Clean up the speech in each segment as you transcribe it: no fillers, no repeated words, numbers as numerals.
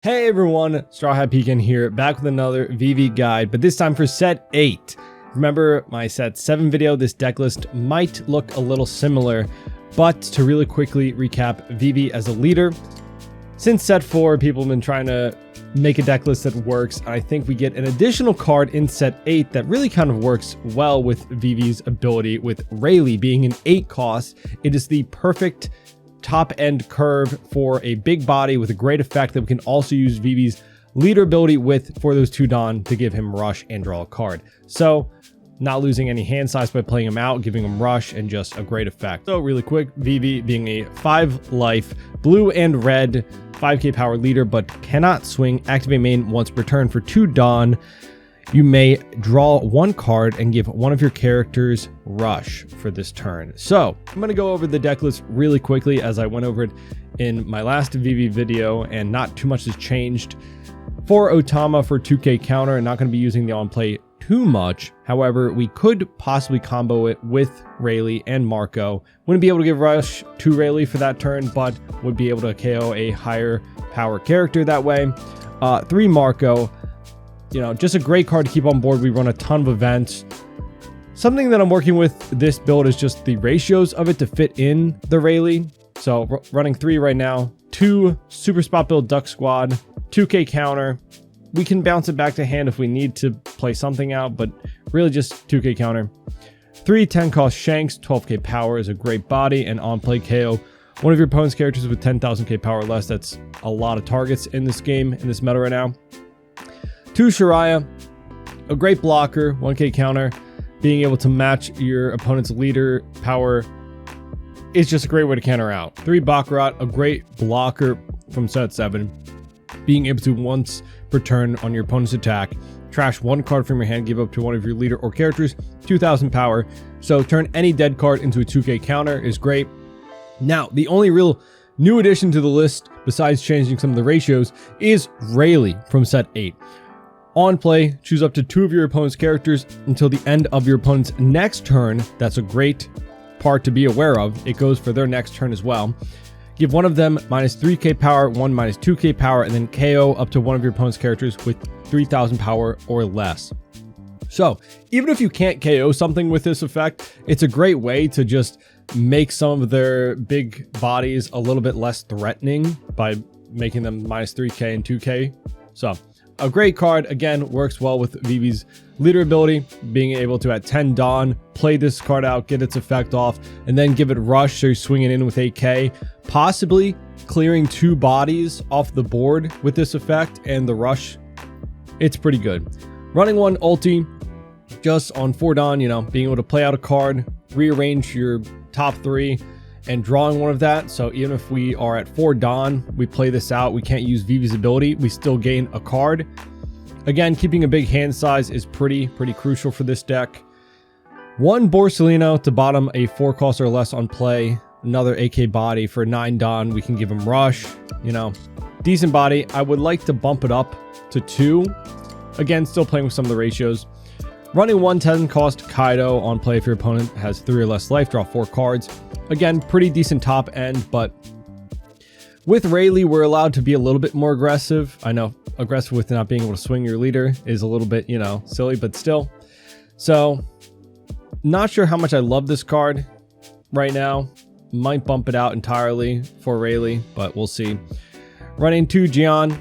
Hey everyone, Straw Hat Pecan here, back with another Vivi guide, but this time for set 8. Remember my set 7 video, this deck list might look a little similar, but to really quickly recap Vivi as a leader, since set 4 people have been trying to make a deck list that works, and I think we get an additional card in set 8 that really kind of works well with Vivi's ability, with Rayleigh being an 8 cost. It is the perfect top end curve for a big body with a great effect that we can also use Vivi's leader ability with for those 2 Dawn to give him rush and draw a card. So not losing any hand size by playing him out, giving him rush and just a great effect. So really quick, Vivi being a 5 life, blue and red, 5k power leader, but cannot swing, activate main once per turn for 2 Dawn. You may draw 1 card and give one of your characters rush for this turn. So I'm going to go over the deck list really quickly as I went over it in my last Vivi video, and not too much has changed. For Otama for 2k counter, not going to be using the on play too much. However, we could possibly combo it with Rayleigh and Marco. Wouldn't be able to give rush to Rayleigh for that turn, but would be able to KO a higher power character that way. 3 Marco. You know, just a great card to keep on board. We run a ton of events. Something that I'm working with this build is just the ratios of it to fit in the Rayleigh. So running 3 right now, 2 super spot build Duck Squad, 2k counter. We can bounce it back to hand if we need to play something out, but really just 2k counter. 3 10 cost Shanks, 12k power is a great body, and on play KO one of your opponent's characters with 10,000k power or less. That's a lot of targets in this game, in this meta right now. 2 Shariah, a great blocker, 1k counter. Being able to match your opponent's leader power is just a great way to counter out. 3 Baccarat, a great blocker from set 7. Being able to once per turn on your opponent's attack, trash 1 card from your hand, give up to one of your leader or characters, 2,000 power. So turn any dead card into a 2k counter is great. Now, the only real new addition to the list, besides changing some of the ratios, is Rayleigh from set 8. On play, choose up to 2 of your opponent's characters until the end of your opponent's next turn. That's a great part to be aware of. It goes for their next turn as well. Give one of them minus 3k power, one minus 2k power, and then KO up to one of your opponent's characters with 3,000 power or less. So even if you can't KO something with this effect, it's a great way to just make some of their big bodies a little bit less threatening by making them minus 3k and 2k. So a great card, again, works well with Vivi's leader ability, being able to at 10 Dawn, play this card out, get its effect off, and then give it rush, so you're swinging in with 8k, possibly clearing 2 bodies off the board with this effect and the rush. It's pretty good. Running 1 ulti, just on 4 Dawn, you know, being able to play out a card, rearrange your top 3, and drawing one of that. So even if we are at 4 Dawn, we play this out, we can't use Vivi's ability, we still gain a card. Again, keeping a big hand size is pretty crucial for this deck. 1 Borsellino to bottom a 4 cost or less on play. Another AK body for 9 Dawn. We can give him rush, you know, decent body. I would like to bump it up to 2. Again, still playing with some of the ratios. Running 1 10 cost Kaido on play if your opponent has 3 or less life, draw 4 cards. Again, pretty decent top end, but with Rayleigh, we're allowed to be a little bit more aggressive. I know aggressive with not being able to swing your leader is a little bit, you know, silly, but still. So, not sure how much I love this card right now. Might bump it out entirely for Rayleigh, but we'll see. Running 2 Jian,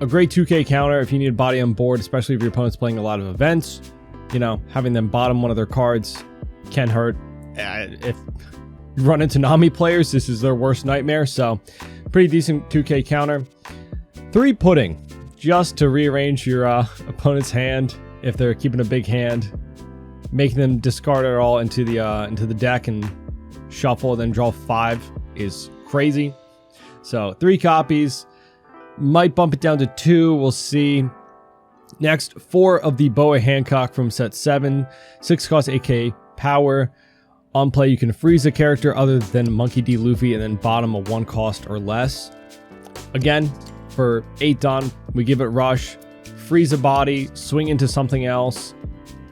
a great 2k counter if you need a body on board, especially if your opponent's playing a lot of events. You know, having them bottom one of their cards can hurt. If you run into Nami players, this is their worst nightmare. So pretty decent 2k counter. 3 Pudding, just to rearrange your opponent's hand if they're keeping a big hand, making them discard it all into the deck and shuffle, then draw 5 is crazy. So 3 copies, might bump it down to 2, we'll see. Next, 4 of the Boa Hancock from set 7, 6 cost AK power. On play, you can freeze a character other than Monkey D. Luffy and then bottom a 1 cost or less. Again, for 8 Dawn, we give it rush, freeze a body, swing into something else.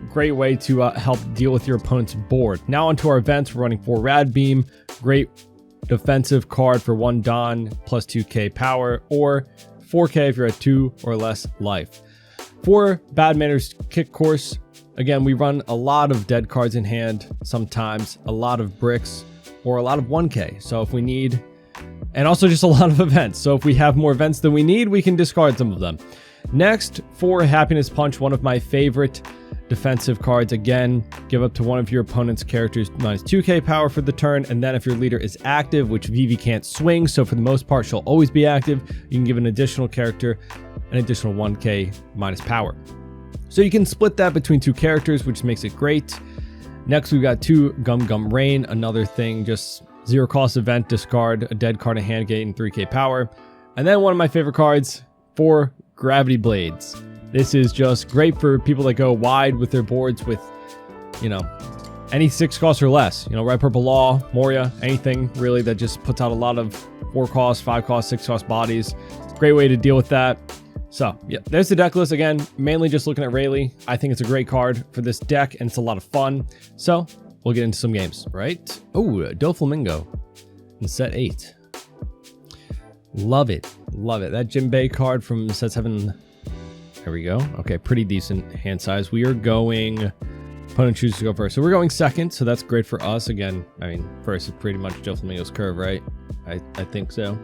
Great way to help deal with your opponent's board. Now onto our events, we're running 4 Rad Beam, great defensive card for 1 Dawn plus 2k power, or 4k if you're at 2 or less life. For Bad Manners Kick Course, again, we run a lot of dead cards in hand, sometimes a lot of bricks, or a lot of 1k. So if we need, and also just a lot of events. So if we have more events than we need, we can discard some of them. Next, for Happiness Punch, one of my favorite defensive cards. Again, give up to one of your opponent's characters minus 2k power for the turn, and then if your leader is active, which Vivi can't swing, so for the most part she'll always be active, you can give an additional character an additional 1k minus power. So you can split that between 2 characters, which makes it great. Next, we've got 2 Gum Gum Rain, another thing, just 0 cost event, discard a dead card in hand, gain 3k power. And then one of my favorite cards, 4 Gravity Blades. This is just great for people that go wide with their boards with, you know, any 6 costs or less. You know, Red Purple Law, Moria, anything really that just puts out a lot of 4 cost, 5 cost, 6 cost bodies. Great way to deal with that. So, yeah, there's the deck list. Again, mainly just looking at Rayleigh. I think it's a great card for this deck, and it's a lot of fun. So, we'll get into some games, right? Oh, Doflamingo in set 8. Love it. Love it. That Jinbei card from set 7. There we go. Okay, pretty decent hand size. We are going... Opponent chooses to go first. So we're going second, so that's great for us. Again, I mean, first is pretty much Doflamingo's curve, right? I think so.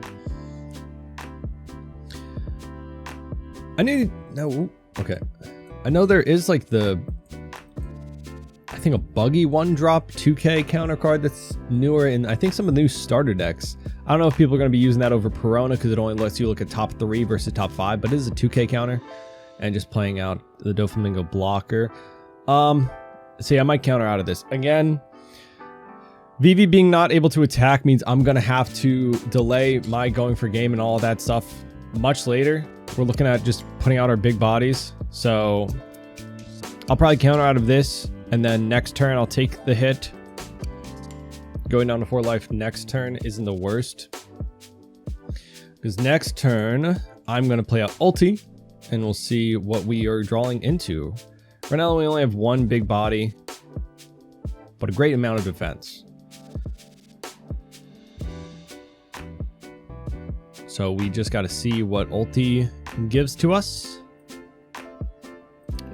I need... No. Okay. I know there is like the... I think a buggy 1-drop 2k counter card that's newer in, I think, some of the new starter decks. I don't know if people are going to be using that over Perona because it only lets you look at top 3 versus top 5, but it is a 2k counter. And just playing out the Doflamingo blocker. See, I might counter out of this. Again, Vivi being not able to attack means I'm going to have to delay my going for game and all of that stuff much later. We're looking at just putting out our big bodies. So I'll probably counter out of this. And then next turn, I'll take the hit. Going down to 4 life next turn isn't the worst. Because next turn, I'm going to play out ulti. And we'll see what we are drawing into. Right now, we only have 1 big body, but a great amount of defense. So we just got to see what ulti gives to us.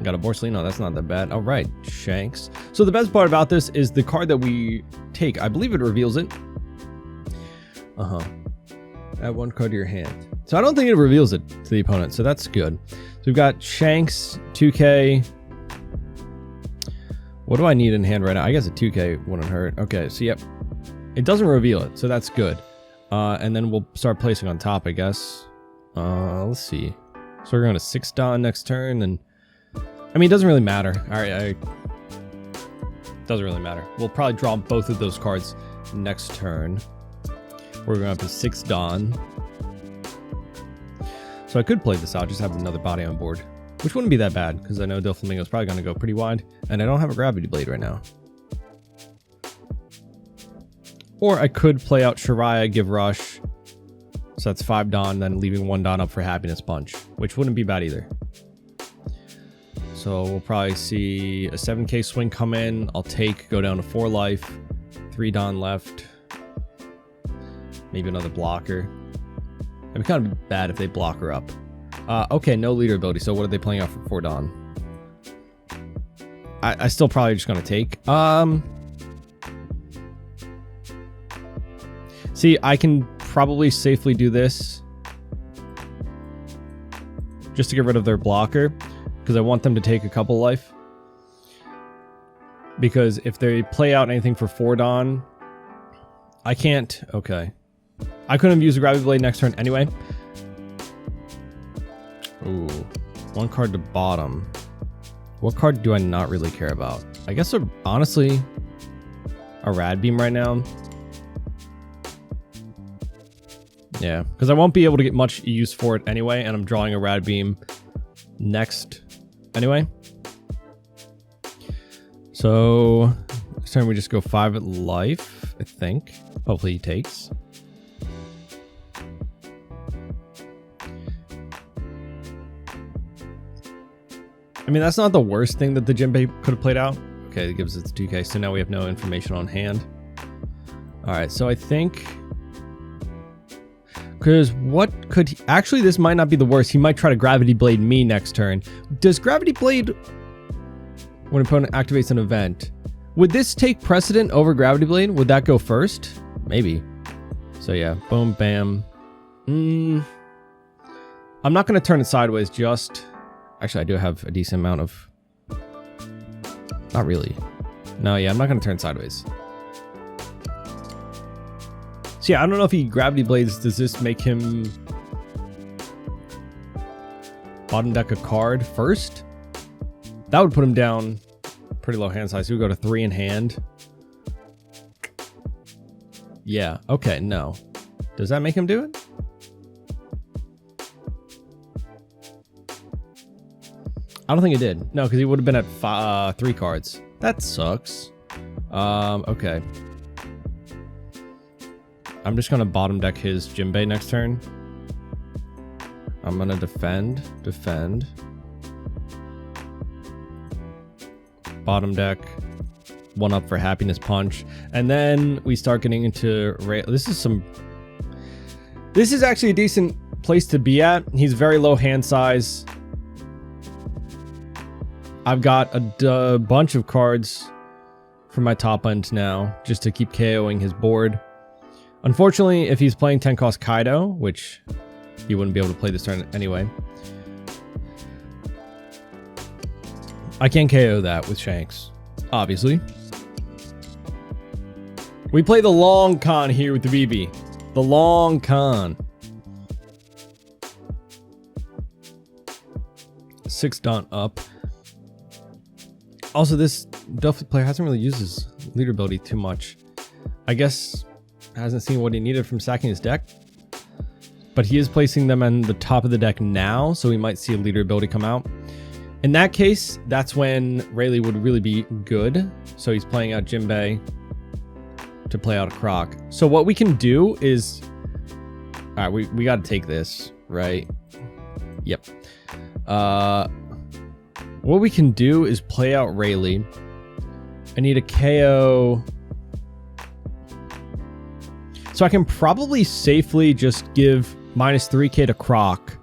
Got a Borsalino, that's not that bad. All right, Shanks. So the best part about this is the card that we take. I believe it reveals it. Add 1 card to your hand. So I don't think it reveals it to the opponent, so that's good. So we've got Shanks, 2k. What do I need in hand right now? I guess a 2k wouldn't hurt. Okay, so yep. It doesn't reveal it, so that's good. And then we'll start placing on top, I guess. Let's see. So we're going to 6 Dawn next turn, and... I mean, it doesn't really matter. Alright, doesn't really matter. We'll probably draw both of those cards next turn. We're going up to 6 Dawn. So I could play this out, just have another body on board. Which wouldn't be that bad, because I know Doflamingo's probably going to go pretty wide. And I don't have a Gravity Blade right now. Or I could play out Shariah, give Rush. So that's 5 Dawn, then leaving 1 Dawn up for Happiness Punch. Which wouldn't be bad either. So we'll probably see a 7k swing come in. I'll take, go down to 4 life. 3 Dawn left. Maybe another blocker. It'd be kind of bad if they block her up. Okay, no leader ability. So what are they playing out for 4 Dawn? I still probably just gonna take. See, I can probably safely do this just to get rid of their blocker, because I want them to take a couple life. Because if they play out anything for 4 Dawn, I can't. Okay. I couldn't use the Gravity Blade next turn anyway. Ooh. 1 card to bottom. What card do I not really care about? I guess, honestly, a Rad Beam right now. Yeah, because I won't be able to get much use for it anyway, and I'm drawing a Rad Beam next anyway. So, this time we just go 5 at life, I think. Hopefully he takes. I mean, that's not the worst thing that the Jinbei could have played out. Okay, it gives it 2k, so now we have no information on hand. Alright, so I think... Because what could he... Actually, this might not be the worst. He might try to Gravity Blade me next turn. Does Gravity Blade... When an opponent activates an event... Would this take precedent over Gravity Blade? Would that go first? Maybe. So yeah, boom, bam. I'm not going to turn it sideways, just... Actually, I do have a decent amount of... Not really. No, yeah, I'm not going to turn sideways. So yeah, I don't know if he Gravity Blades. Does this make him bottom deck a card first? That would put him down pretty low hand size. He would go to 3 in hand. Yeah, okay, no. Does that make him do it? I don't think it did. No, because he would have been at 3 cards. That sucks. Okay. I'm just gonna bottom deck his Jinbei next turn. I'm gonna defend. Bottom deck. 1 up for Happiness Punch. And then we start getting into... This is actually a decent place to be at. He's very low hand size. I've got a bunch of cards for my top end now, just to keep KOing his board. Unfortunately, if he's playing 10 cost Kaido, which he wouldn't be able to play this turn anyway, I can't KO that with Shanks, obviously. We play the long con here with the Vivi. The long con. 6 Daunt up. Also, this Doflamingo player hasn't really used his leader ability too much. I guess hasn't seen what he needed from sacking his deck. But he is placing them on the top of the deck now, so we might see a leader ability come out. In that case, that's when Rayleigh would really be good. So he's playing out Jinbei to play out a Croc. So what we can do is... Alright, we gotta take this, right? Yep. What we can do is play out Rayleigh. I need a KO. So I can probably safely just give minus 3k to Croc.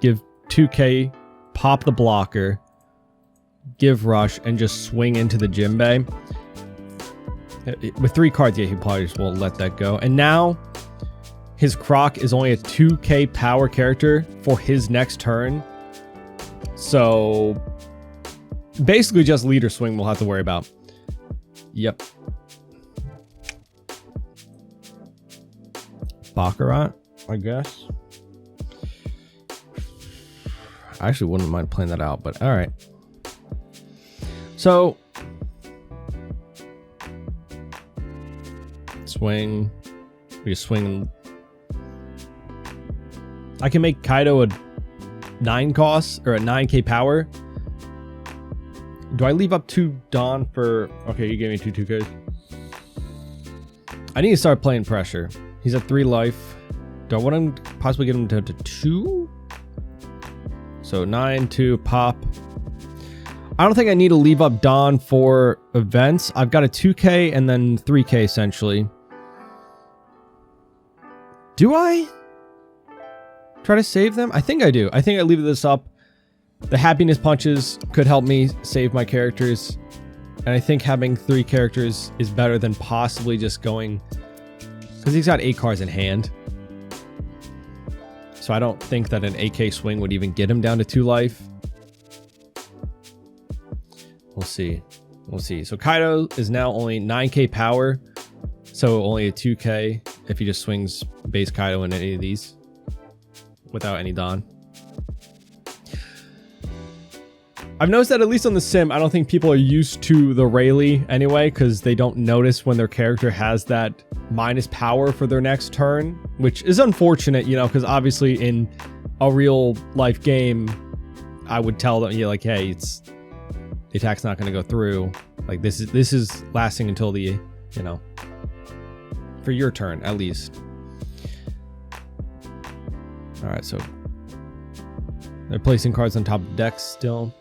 Give 2k, pop the blocker, give Rush, and just swing into the Jinbei. With 3 cards, yeah, he probably just won't let that go. And now, his Croc is only a 2k power character for his next turn. So, basically just leader swing we'll have to worry about. Yep. Baccarat, I guess. I actually wouldn't mind playing that out, but alright. So, swing. We just swing. I can make Kaido a 9 cost or a 9k power. Do I leave up 2 Dawn for... Okay, you gave me 2 2ks. I need to start playing pressure. He's at 3 life. Do I want to possibly get him to 2? So 9, 2, pop. I don't think I need to leave up Dawn for events. I've got a 2k and then 3k essentially. Do I try to save them? I think I do. I think I leave this up. The Happiness Punches could help me save my characters. And I think having 3 characters is better than possibly just going... Because he's got 8 cards in hand. So I don't think that an 8k swing would even get him down to 2 life. We'll see. We'll see. So Kaido is now only 9k power. So only a 2k if he just swings base Kaido in any of these. Without any Dawn. I've noticed that at least on the sim, I don't think people are used to the Rayleigh anyway, because they don't notice when their character has that minus power for their next turn, which is unfortunate, you know, because obviously in a real life game, I would tell them, yeah, like, hey, the attack's not going to go through. Like this is lasting until the, you know, for your turn at least. All right, so they're placing cards on top of the deck still.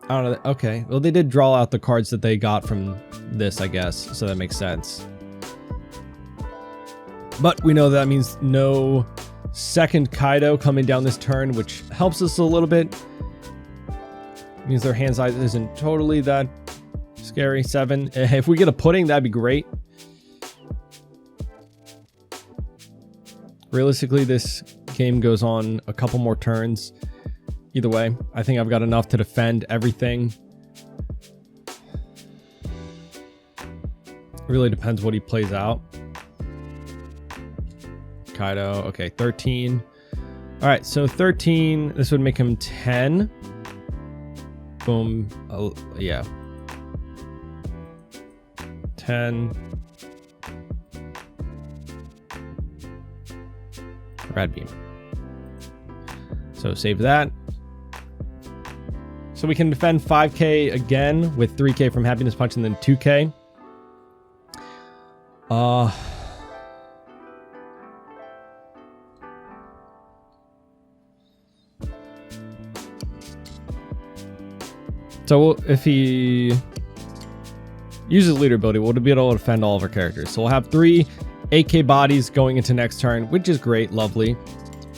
I don't know. Okay, well, they did draw out the cards that they got from this, I guess, so that makes sense. But we know that means no second Kaido coming down this turn, which helps us a little bit. Means their hand size isn't totally that scary. 7. If we get a pudding, that'd be great. Realistically, this game goes on a couple more turns. Either way, I think I've got enough to defend everything. Really depends what he plays out. Kaido, okay, 13. All right, so 13, this would make him 10. Boom, yeah. 10. Rad beam. So save that. So we can defend 5k again with 3k from Happiness Punch and then 2k. So if he uses leader ability, we'll be able to defend all of our characters. So we'll have 3 8k bodies going into next turn, which is great, lovely.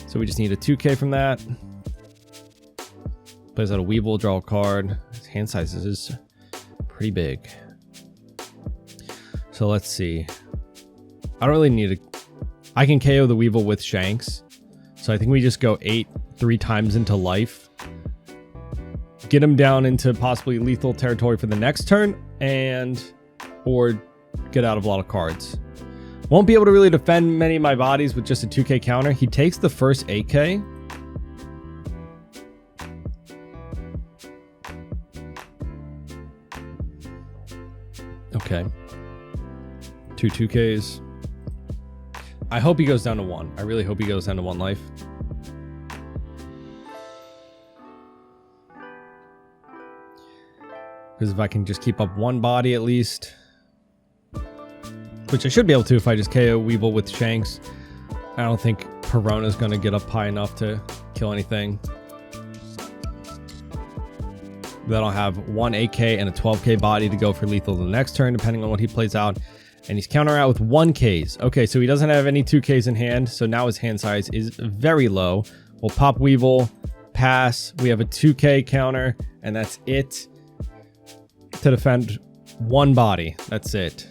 So we just need a 2k from that. Plays out a Weevil, draw a card. His hand size is pretty big. So let's see. I don't really need a... I can KO the Weevil with Shanks. So I think we just go 8 3 times into life. Get him down into possibly lethal territory for the next turn, and or get out of a lot of cards. Won't be able to really defend many of my bodies with just a 2k counter. He takes the first 8k. Okay. 2 2ks. I hope he goes down to 1. I really hope he goes down to 1 life. Because if I can just keep up 1 body at least, which I should be able to if I just KO Weevil with Shanks, I don't think Perona is going to get up high enough to kill anything. Then I'll have 1 8k and a 12k body to go for lethal the next turn, depending on what he plays out. And he's countering out with 1ks. Okay, so he doesn't have any 2ks in hand, so now his hand size is very low. We'll pop Weevil, pass. We have a 2k counter, and that's it. To defend 1 body. That's it.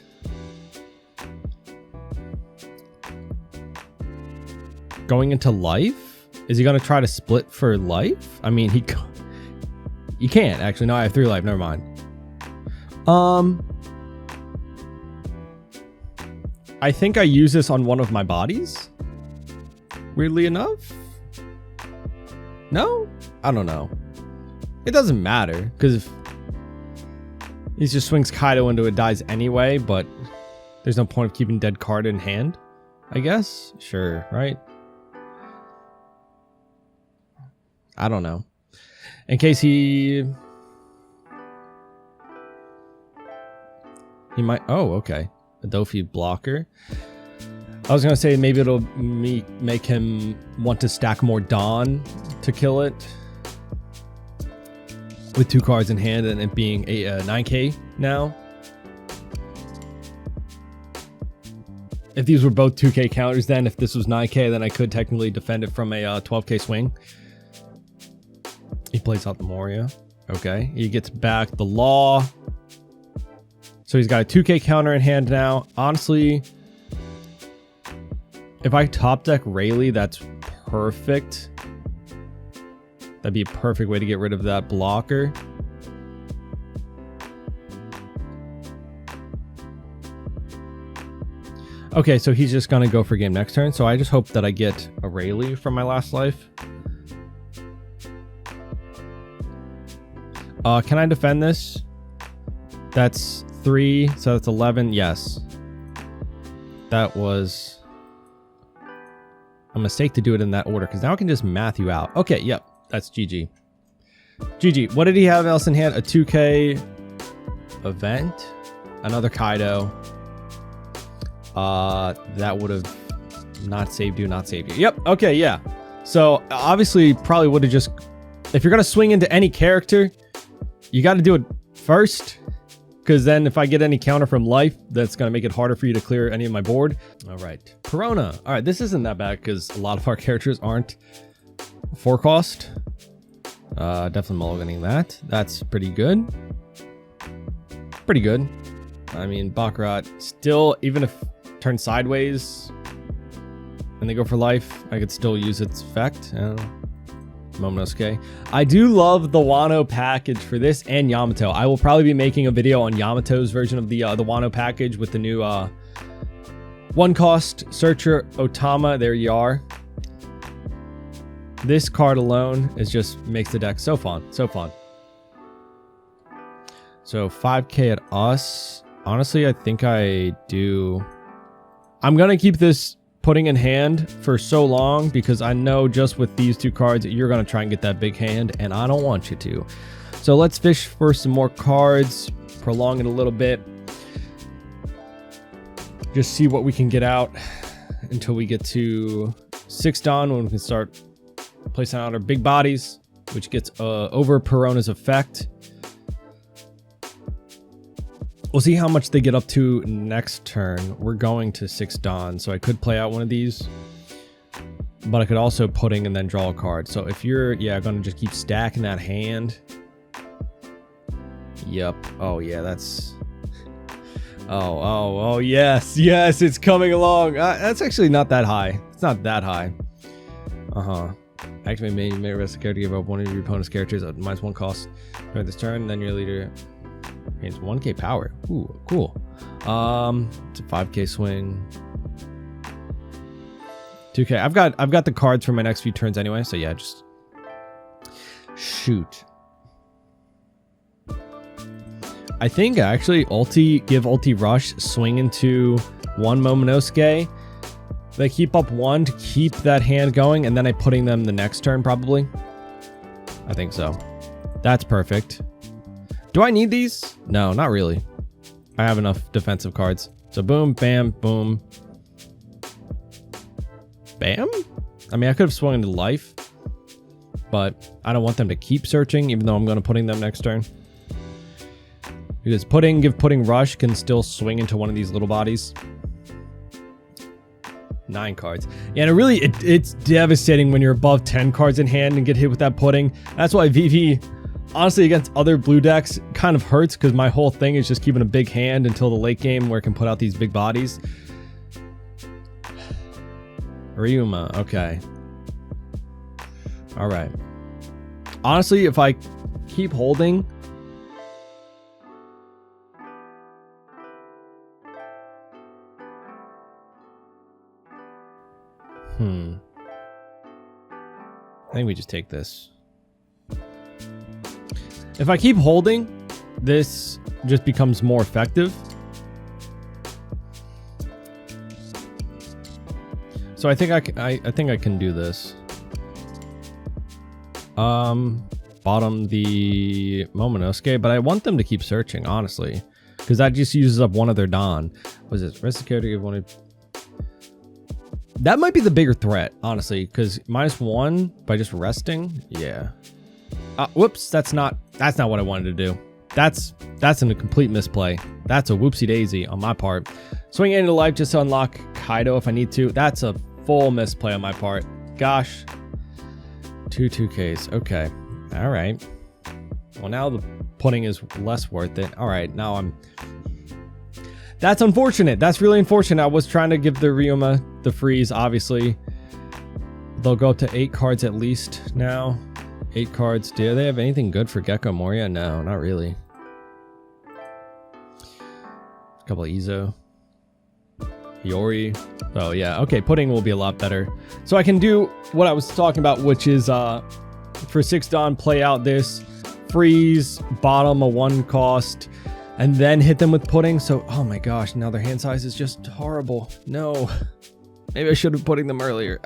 Going into life? Is he going to try to split for life? I mean, he can't. Actually, no, I have 3 life. Never mind. I think I use this on one of my bodies. Weirdly enough. No? I don't know. It doesn't matter, because if he just swings Kaido into it, dies anyway, but there's no point of keeping dead card in hand, I guess? Sure, right? I don't know. In case he might... Oh, okay. A Dofi blocker. I was going to say maybe it'll make him want to stack more Dawn to kill it. With 2 cards in hand and it being a 9k now. If these were both 2k counters, then if this was 9k, then I could technically defend it from a 12k swing. He plays out the Moria. Okay. He gets back the Law. So he's got a 2k counter in hand now. Honestly, if I top deck Rayleigh, that's perfect. That'd be a perfect way to get rid of that blocker. Okay, so he's just going to go for game next turn. So I just hope that I get a Rayleigh from my last life. Can I defend this? That's 3, so that's 11. Yes. That was a mistake to do it in that order, because now I can just math you out. Okay, yep. That's GG. GG. What did he have else in hand? A 2k event. Another Kaido. That would have not saved you, not saved you. Yep. Okay, yeah. So obviously probably would have just... If you're going to swing into any character, you got to do it first. because then if I get any counter from life, that's going to make it harder for you to clear any of my board. All right. Perona. All right, this isn't that bad because a lot of our characters aren't 4 cost. Definitely mulliganing that. That's pretty good. Pretty good. I mean, Baccarat still, even if turned sideways and they go for life, I could still use its effect. Momonosuke. I do love the Wano package for this and Yamato. I will probably be making a video on Yamato's version of the Wano package with the new 1 cost Searcher Otama. There you are. This card alone is just makes the deck so fun. So fun. So 5k at us. Honestly, I think I do. I'm going to keep this putting in hand for so long because I know just with these 2 cards, you're going to try and get that big hand, and I don't want you to. So let's fish for some more cards, prolong it a little bit. Just see what we can get out until we get to 6 dawn when we can start placing out our big bodies, which gets over Perona's effect. We'll see how much they get up to next turn. We're going to 6 dawn, so I could play out one of these, but I could also putting and then draw a card. So if you're, going to just keep stacking that hand. Yep. Oh, yeah, that's... Oh, yes, it's coming along. That's actually not that high. It's not that high. Activate may rest the character, give up one of your opponent's characters at -1 cost during this turn, then your leader gains 1k power. Ooh, cool. It's a 5k swing. 2k. I've got the cards for my next few turns anyway, so yeah, just shoot. I think actually give ulti rush, swing into 1 Momonosuke. They keep up 1 to keep that hand going, and then I'm putting them the next turn probably. I think so. That's perfect. Do I need these? No, not really. I have enough defensive cards. So boom, bam, boom. Bam? I mean, I could have swung into life, but I don't want them to keep searching, even though I'm going to putting them next turn. Because give putting rush can still swing into one of these little bodies. 9 cards. Yeah, and it's devastating when you're above 10 cards in hand and get hit with that putting. That's why Vivi, honestly, against other blue decks, kind of hurts because my whole thing is just keeping a big hand until the late game where it can put out these big bodies. Ryuma, okay. All right. Honestly, if I keep holding... I think we just take this. If I keep holding, this just becomes more effective. So I think I can do this. Bottom the Momonosuke, but I want them to keep searching, honestly, because that just uses up 1 of their Dawn. Was it rest security of 1? That might be the bigger threat, honestly, because -1 by just resting. Yeah. Whoops, that's not what I wanted to do. That's a complete misplay. That's a whoopsie daisy on my part. Swing into life just to unlock Kaido if I need to. That's a full misplay on my part. Gosh. 2Ks. Okay. All right. Well, now the putting is less worth it. All right. Now I'm... That's unfortunate. That's really unfortunate. I was trying to give the Ryuma the freeze, obviously. They'll go up to 8 cards at least now. 8 cards. Do they have anything good for Gecko Moria? No, not really. A couple of Izo. Yori. Oh, yeah. Okay, putting will be a lot better. So I can do what I was talking about, which is for 6 Dawn, play out this. Freeze, bottom a 1 cost. And then hit them with putting. So, oh my gosh, now their hand size is just horrible. No. Maybe I should have putting them earlier.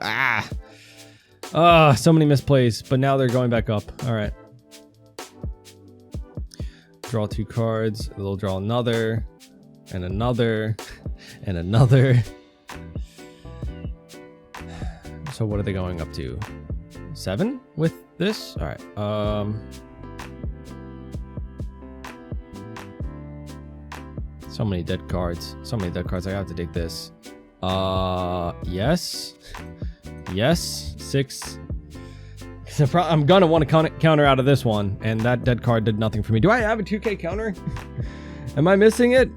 So many misplays. But now they're going back up. All right. Draw 2 cards. They'll draw another. And another. And another. So what are they going up to? 7 with this? All right. So many dead cards. So many dead cards. I have to take this. Yes. Yes. 6. I'm gonna want to counter out of this one, and that dead card did nothing for me. Do I have a 2K counter? Am I missing it?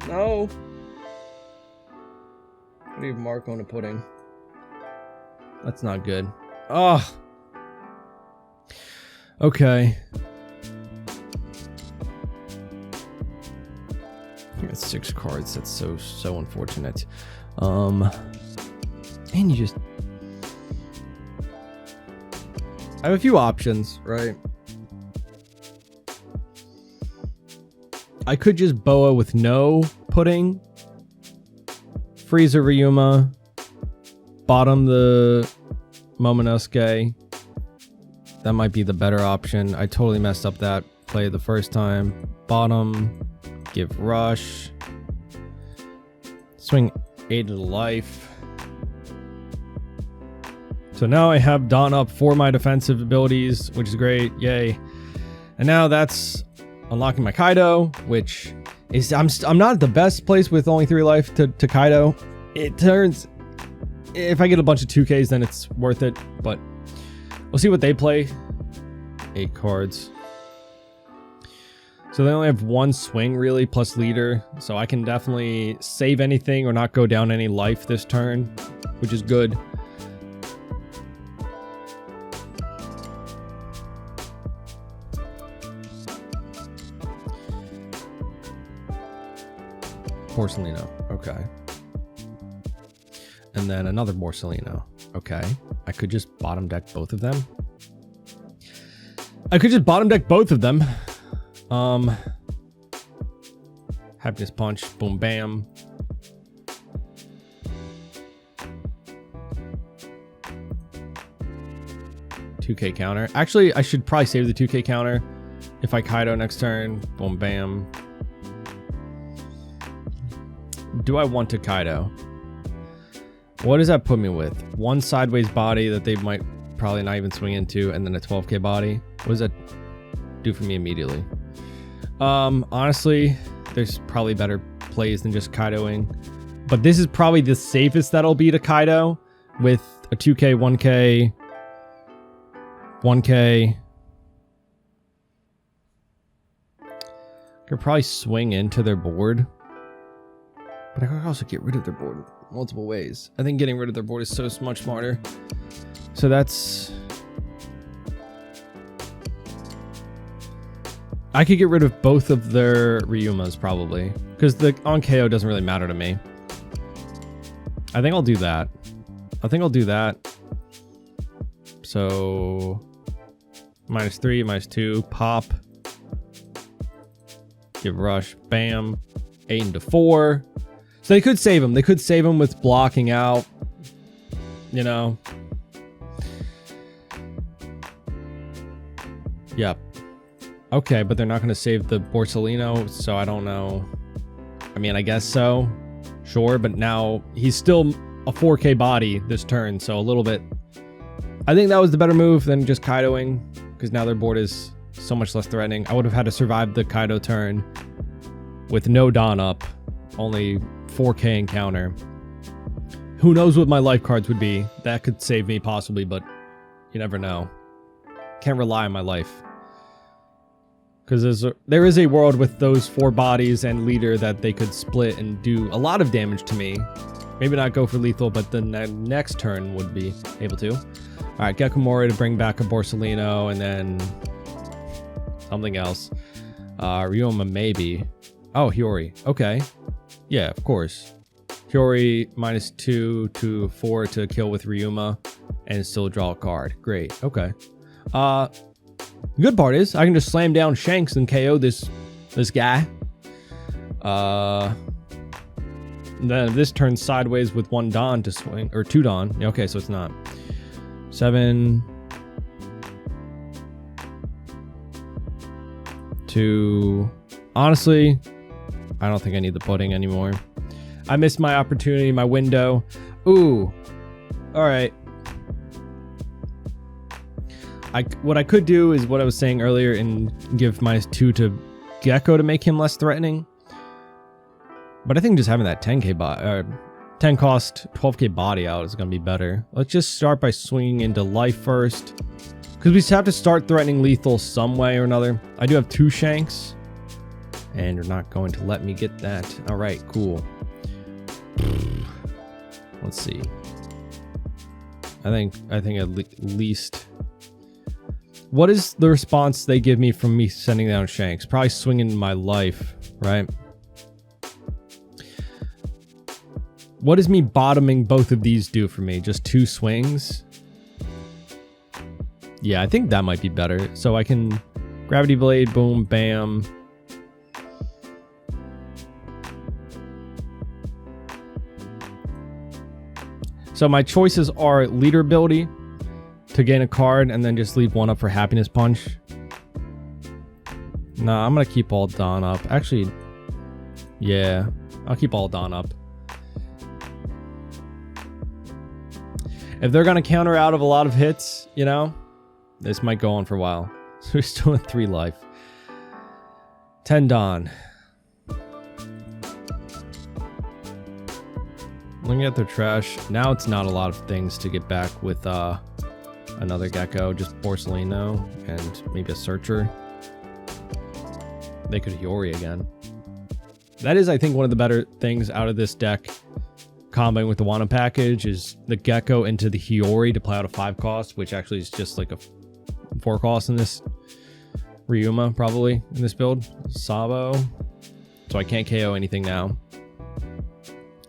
No. Leave mark on a pudding. That's not good. Oh. Okay. I got 6 cards. That's so unfortunate. And you just... I have a few options, right? I could just boa with no pudding. Freezer Ryuma. Bottom the Momonosuke. That might be the better option. I totally messed up that play the first time. Bottom. Give rush. Swing 8 to life. So now I have Dawn up for my defensive abilities, which is great. Yay. And now that's unlocking my Kaido, which is... I'm not at the best place with only 3 life to Kaido. It turns... If I get a bunch of 2Ks, then it's worth it. But we'll see what they play. 8 cards. So they only have 1 swing, really, plus leader. So I can definitely save anything or not go down any life this turn, which is good. Porcelino. Okay. And then another Porcelino. Okay. I could just bottom deck both of them. Happiness Punch. Boom, bam. $2K counter. Actually, I should probably save the 2K counter. If I Kaido next turn. Boom, bam. Do I want to Kaido? What does that put me with? 1 sideways body that they might probably not even swing into, and then a 12K body. What does that do for me immediately? Honestly, there's probably better plays than just Kaidoing. But this is probably the safest that'll be to Kaido with a 2K, 1K, 1K. Could probably swing into their board. But I could also get rid of their board multiple ways. I think getting rid of their board is so much smarter. So that's... I could get rid of both of their Ryumas probably. Because the on KO doesn't really matter to me. I think I'll do that. So... -3, -2, pop. Give rush, bam. 8 into 4. So they could save him. They could save him with blocking out. You know. Yep. Okay, but they're not going to save the Porcelino, so I don't know. I mean, I guess so. Sure, but now he's still a 4K body this turn, so a little bit... I think that was the better move than just Kaidoing, because now their board is so much less threatening. I would have had to survive the Kaido turn with no Dawn up. Only 4K encounter. Who knows what my life cards would be? That could save me possibly, but you never know. Can't rely on my life. Because there is a world with those 4 bodies and leader that they could split and do a lot of damage to me. Maybe not go for lethal, but the next turn would be able to. Alright, Gekomori to bring back a Porcelino, and then something else. Ryuma maybe. Oh, Hiyori. Okay. Yeah, of course. Hiyori -2 to 4 to kill with Ryuma and still draw a card. Great. Okay. Good part is I can just slam down Shanks and KO this guy. Then this turns sideways with 1 Dawn to swing, or 2 Dawn. Okay, so it's not. 7 to... Honestly, I don't think I need the pudding anymore. I missed my opportunity, my window. Ooh. Alright. What I could do is what I was saying earlier and give -2 to Gecko to make him less threatening. But I think just having that 10k body, 10 cost, 12k body out is going to be better. Let's just start by swinging into life first. Because we just have to start threatening lethal some way or another. I do have 2 shanks. And you're not going to let me get that. Alright, cool. Let's see. I think at least... What is the response they give me from me sending down shanks? Probably swinging my life, right? What does me bottoming both of these do for me? Just 2 swings? Yeah, I think that might be better. So I can gravity blade, boom, bam. So my choices are leader ability to gain a card and then just leave 1 up for happiness punch. Nah, I'm gonna keep all Dawn up. Actually, yeah, I'll keep all Dawn up. If they're gonna counter out of a lot of hits, you know, this might go on for a while. So we're still at 3 life. 10 Dawn. Looking at their trash. Now it's not a lot of things to get back with another Gecko. Just Porcelino and maybe a Searcher. They could Hiyori again. That is, I think, one of the better things out of this deck. Comboing with the Wano package is the Gecko into the Hiyori to play out a 5 cost, which actually is just like a 4 cost in this. Ryuma probably in this build. Sabo. So I can't KO anything now.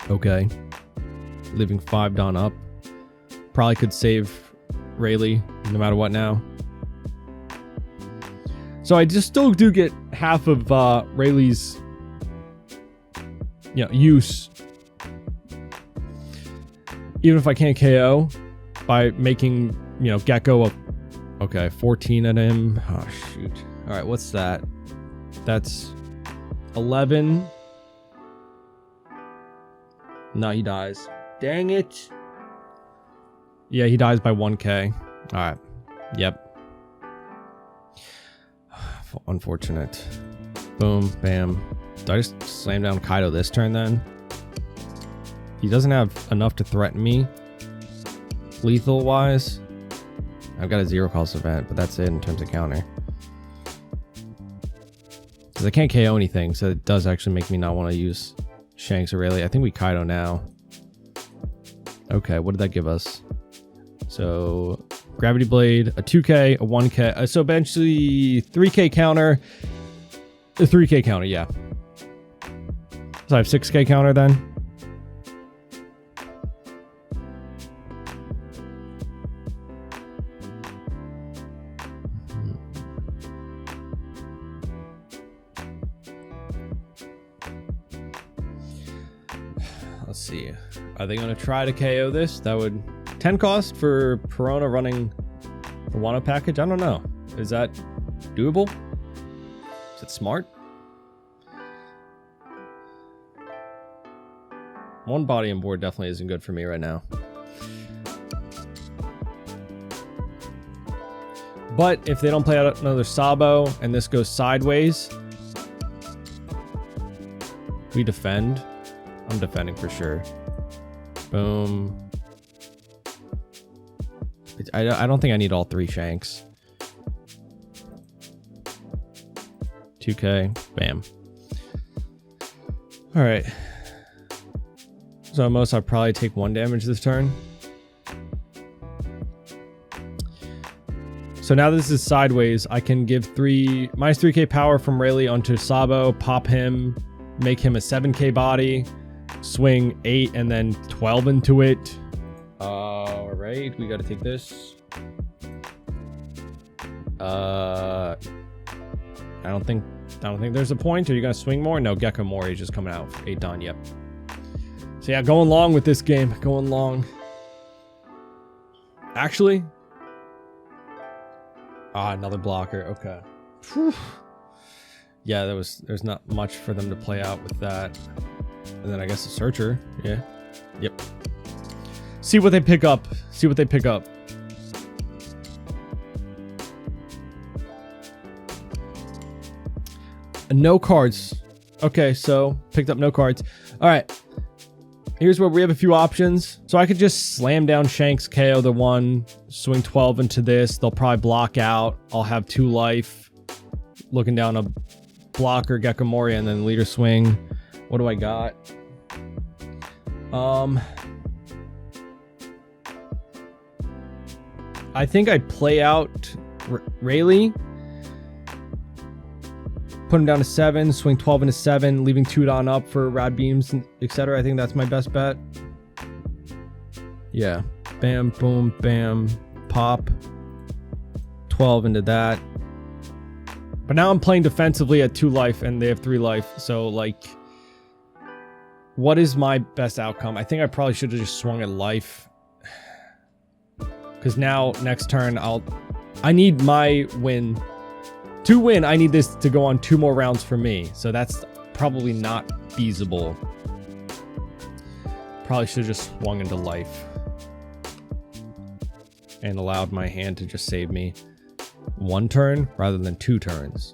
Okay. Leaving 5 Dawn up. Probably could save Rayleigh no matter what now. So I just still do get half of Rayleigh's use. Even if I can't KO by making, Gecko a... Okay, 14 at him. Oh, shoot. Alright, what's that? That's 11. No, he dies. Dang it. Yeah, he dies by 1k. Alright. Yep. Unfortunate. Boom, bam. Did I just slam down Kaido this turn then? He doesn't have enough to threaten me. Lethal wise. I've got a 0 cost event, but that's it in terms of counter. Because I can't KO anything, so it does actually make me not want to use Shanks or Rayleigh. I think we Kaido now. Okay, what did that give us? So, Gravity Blade, a 2k, a 1k. So eventually 3k counter. A 3k counter, yeah. So I have 6k counter then. Let's see. Are they going to try to KO this? That would... 10 cost for Perona running the Wano package? I don't know. Is that doable? Is it smart? 1 body on board definitely isn't good for me right now. But if they don't play out another Sabo and this goes sideways, we defend. I'm defending for sure. Boom. I don't think I need all 3 Shanks. 2k. Bam. Alright. So at most I'll probably take 1 damage this turn. So now this is sideways. I can give minus 3k power from Rayleigh onto Sabo, pop him, make him a 7k body, swing 8 and then 12 into it. Alright, we gotta take this. I don't think there's a point. Are you gonna swing more? No, Gecko Mori is just coming out for 8 Dawn, yep. So yeah, going long with this game. Going long. Actually. Another blocker. Okay. Whew. Yeah, there's not much for them to play out with that. And then I guess a Searcher. Yeah. Yep. See what they pick up. See what they pick up. No cards. Okay, so picked up no cards. All right. Here's where we have a few options. So I could just slam down Shanks, KO the one, swing 12 into this. They'll probably block out. I'll have 2 life. Looking down a blocker, Gecko Moria, and then leader swing. What do I got? I think I play out Rayleigh. Put him down to 7, swing 12 into 7, leaving 2 on up for rad beams, etc. I think that's my best bet. Yeah. Bam, boom, bam, pop. 12 into that. But now I'm playing defensively at 2 life and they have 3 life. So, like, what is my best outcome? I think I probably should have just swung at life. Because now, next turn, I need my win. To win, I need this to go on 2 more rounds for me. So that's probably not feasible. Probably should have just swung into life. And allowed my hand to just save me 1 turn rather than 2 turns.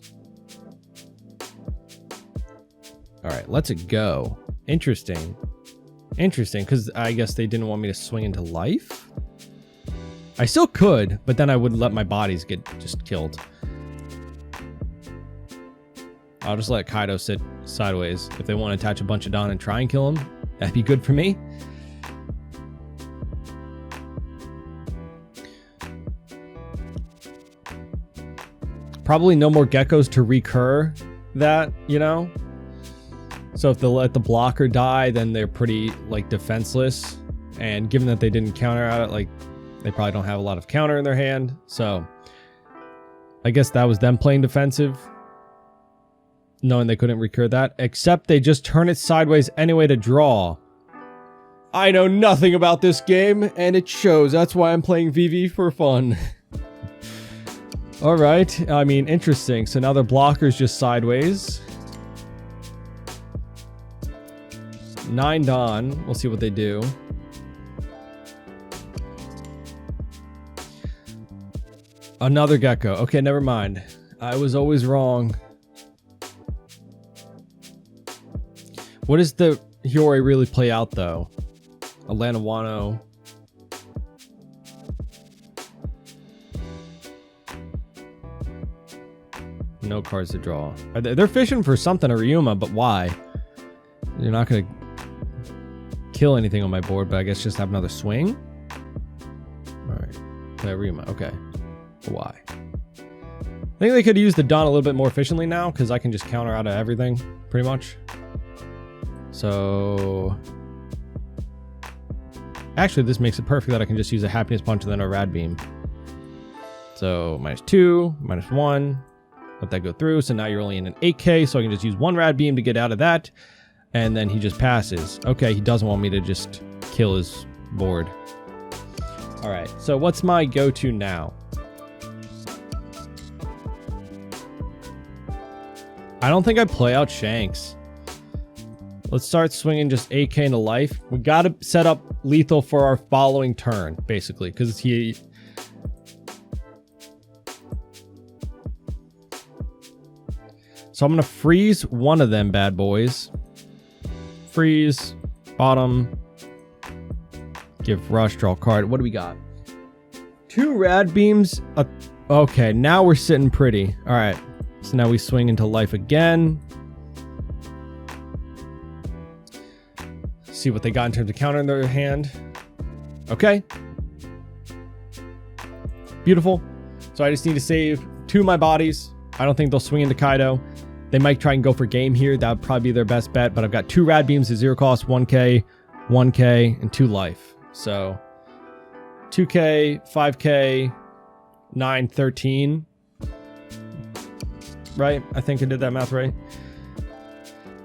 Alright, let's go. Interesting. Interesting, because I guess they didn't want me to swing into life? I still could, but then I would let my bodies get just killed. I'll just let Kaido sit sideways. If they want to attach a bunch of Don and try and kill him, that'd be good for me. Probably no more geckos to recur that, you know? So if they let the blocker die, then they're pretty, like, defenseless. And given that they didn't counter at it, like, they probably don't have a lot of counter in their hand. So I guess that was them playing defensive, knowing they couldn't recur that, except they just turn it sideways anyway to draw. I know nothing about this game, and it shows. That's why I'm playing Vivi for fun. Alright, I mean, interesting. So now their blocker's just sideways. 9 Don. We'll see what they do. Another Gecko. Okay, never mind. I was always wrong. What does the Hiyori really play out, though? Atlanta Wano. No cards to draw. They're fishing for something, a Ryuma, but why? You're not going to kill anything on my board, but I guess just have another swing? Alright. Play a Ryuma. Okay. Why? I think they could use the Dawn a little bit more efficiently now, because I can just counter out of everything, pretty much. So actually, this makes it perfect that I can just use a Happiness Punch and then a Rad Beam. So -2, -1. Let that go through. So now you're only in an 8K, so I can just use 1 Rad Beam to get out of that. And then he just passes. Okay, he doesn't want me to just kill his board. Alright, so what's my go-to now? I don't think I play out Shanks. Let's start swinging just 8K into life. We got to set up lethal for our following turn, basically, because he... So I'm going to freeze one of them bad boys. Freeze, bottom, give rush, draw card. What do we got? 2 Rad Beams. Okay, now we're sitting pretty. All right, so now we swing into life again. See what they got in terms of counter in their hand. Okay. Beautiful. So I just need to save 2 of my bodies. I don't think they'll swing into Kaido. They might try and go for game here. That would probably be their best bet. But I've got 2 Rad Beams at 0 cost, 1K, 1K, and 2 life. So 2K, 5K, 9, 13. Right? I think I did that math right.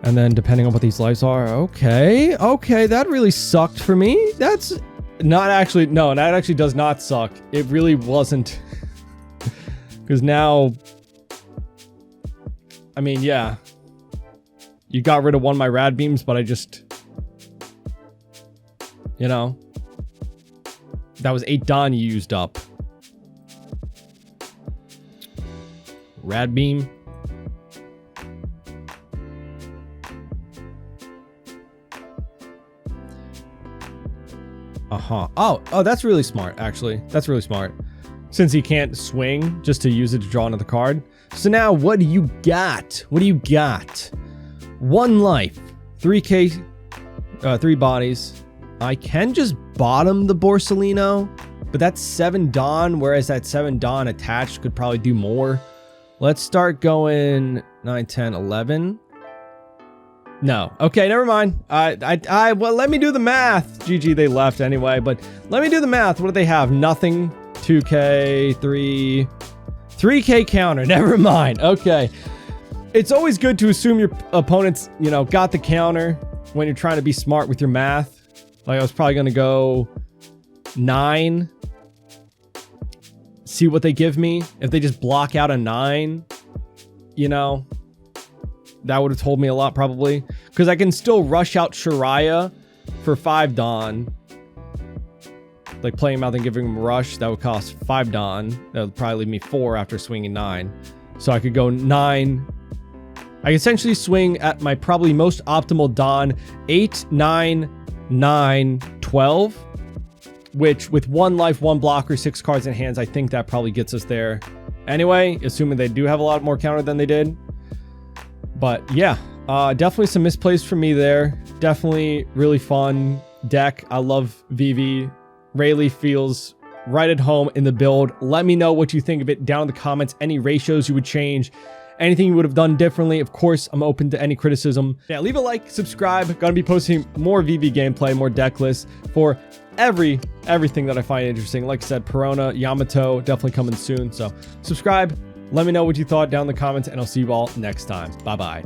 And then depending on what these lives are. Okay. Okay, that really sucked for me. That's not actually... No, that actually does not suck. It really wasn't. Because now... I mean, yeah. You got rid of 1 of my Rad Beams, but I just... You know. That was 8 Don you used up. Rad Beam. Oh, that's really smart, actually. That's really smart. Since he can't swing, just to use it to draw another card. So now, what do you got? What do you got? 1 life, 3k, 3 bodies. I can just bottom the Borsalino, but that's 7 Dawn, whereas that 7 Dawn attached could probably do more. Let's start going 9, 10, 11. No. Okay, never mind. Well, let me do the math. GG, they left anyway, but let me do the math. What do they have? Nothing. 2k, 3k counter. Never mind. Okay. It's always good to assume your opponents, you know, got the counter when you're trying to be smart with your math. Like, I was probably going to go 9. See what they give me. If they just block out a 9, you know, that would have told me a lot probably. Because I can still rush out Shariah for 5 Dawn. Like playing him out and giving him a rush, that would cost 5 Dawn. That would probably leave me 4 after swinging 9. So I could go 9. I could essentially swing at my probably most optimal Dawn 8, 9, 9, 12. Which with 1 life, 1 blocker, 6 cards in hands, I think that probably gets us there. Anyway, assuming they do have a lot more counter than they did. But yeah, definitely some misplays for me there. Definitely really fun deck. I love Vivi. Rayleigh feels right at home in the build. Let me know what you think of it down in the comments. Any ratios you would change, anything you would have done differently. Of course, I'm open to any criticism. Yeah, leave a like, subscribe. Gonna be posting more Vivi gameplay, more deck lists for everything that I find interesting. Like I said, Perona, Yamato, definitely coming soon. So subscribe. Let me know what you thought down in the comments, and I'll see you all next time. Bye-bye.